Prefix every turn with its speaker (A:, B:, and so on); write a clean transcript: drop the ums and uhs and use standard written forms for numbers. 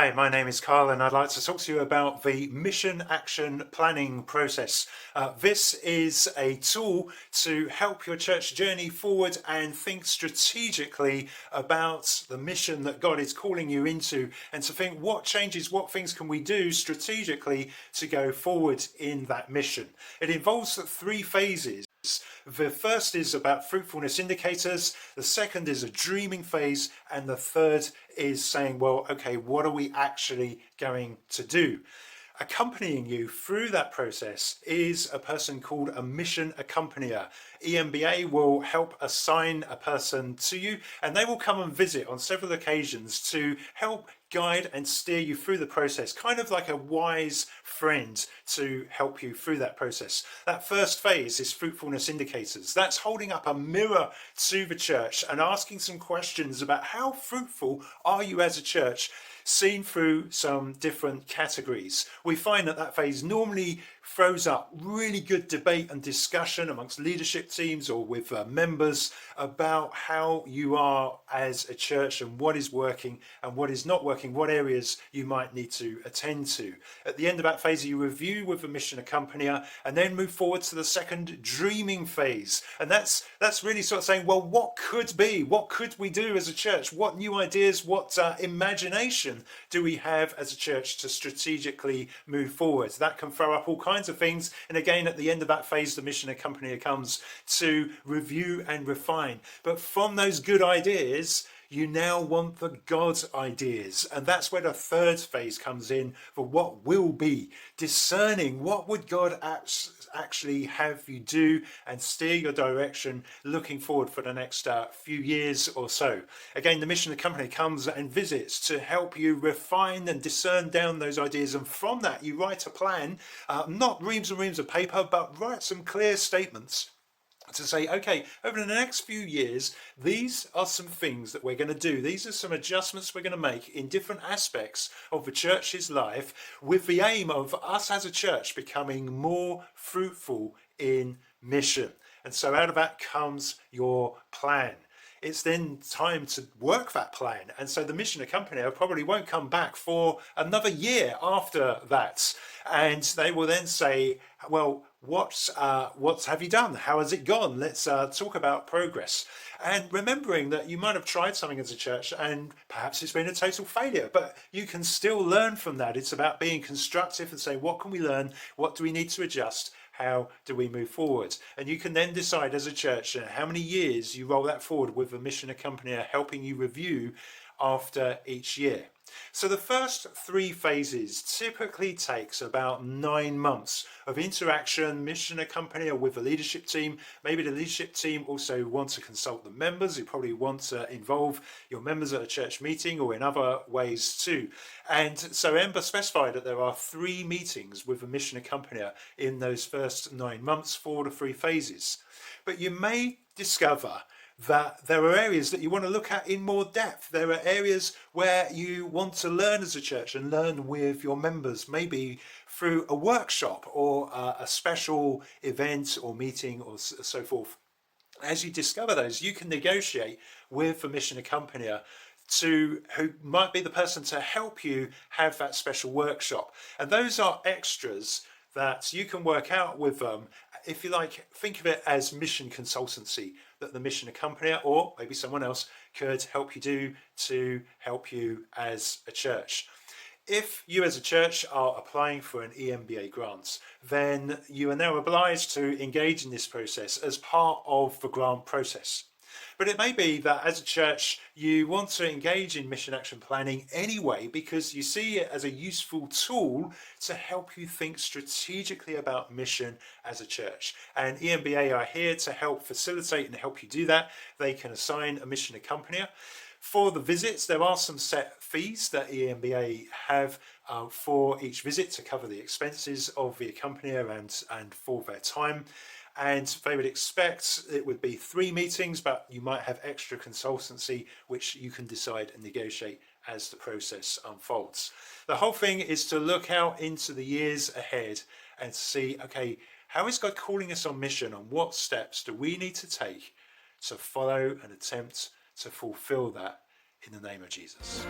A: Hi, my name is Karl and I'd like to talk to you about the mission action planning process. This is a tool to help your church journey forward and think strategically about the mission that God is calling you into, and to think what changes, what things can we do strategically to go forward in that mission. It involves three phases. The first is about fruitfulness indicators, the second is a dreaming phase, and the third is saying, well, okay, what are we actually going to do? Accompanying you through that process is a person called a mission accompanier. EMBA will help assign a person to you, and they will come and visit on several occasions to help guide and steer you through the process, kind of like a wise friend to help you through that process. That first phase is fruitfulness indicators. That's holding up a mirror to the church and asking some questions about how fruitful are you as a church, seen through some different categories. We find that phase normally throws up really good debate and discussion amongst leadership teams or with members about how you are as a church and what is working and what is not working, what areas you might need to attend to. At the end of that phase, you review with the mission accompanier and then move forward to the second dreaming phase. And that's really sort of saying, well, what could be? What could we do as a church? What new ideas, what imagination do we have as a church to strategically move forward? That can throw up all kinds of things. And again, at the end of that phase, the mission accompanier comes to review and refine. But from those good ideas, you now want the God ideas. And that's where the third phase comes in for what will be. Discerning what would God actually have you do and steer your direction looking forward for the next few years or so. Again, the mission accompanier comes and visits to help you refine and discern down those ideas. And from that, you write a plan, not reams and reams of paper, but write some clear statements to say, okay, over the next few years, these are some things that we're going to do. These are some adjustments we're going to make in different aspects of the church's life, with the aim of us as a church becoming more fruitful in mission. And so out of that comes your plan. It's then time to work that plan. And so the mission accompanier probably won't come back for another year after that. And they will then say, well, what have you done? How has it gone? Let's talk about progress. And remembering that you might have tried something as a church and perhaps it's been a total failure, but you can still learn from that. It's about being constructive and saying, what can we learn? What do we need to adjust? How do we move forward? And you can then decide as a church how many years you roll that forward with a mission accompanier helping you review after each year. So the first three phases typically takes about 9 months of interaction, mission accompanier with the leadership team. Maybe the leadership team also want to consult the members, who probably want to involve your members at a church meeting or in other ways too. And so EMBA specified that there are 3 meetings with a mission accompanier in those first 9 months for the 3 phases. But you may discover that there are areas that you want to look at in more depth. There are areas where you want to learn as a church and learn with your members, maybe through a workshop or a special event or meeting or so forth. As you discover those, you can negotiate with the mission accompanier who might be the person to help you have that special workshop. And those are extras that you can work out with them. If you like, think of it as mission consultancy that the mission accompanier or maybe someone else could help you do to help you as a church. If you as a church are applying for an EMBA grant, then you are now obliged to engage in this process as part of the grant process. But it may be that as a church, you want to engage in mission action planning anyway, because you see it as a useful tool to help you think strategically about mission as a church. And EMBA are here to help facilitate and help you do that. They can assign a mission accompanier. For the visits, there are some set fees that EMBA have for each visit to cover the expenses of the accompanier and for their time. And they would expect it would be 3 meetings, but you might have extra consultancy, which you can decide and negotiate as the process unfolds. The whole thing is to look out into the years ahead and see, okay, how is God calling us on mission, and what steps do we need to take to follow and attempt to fulfill that in the name of Jesus.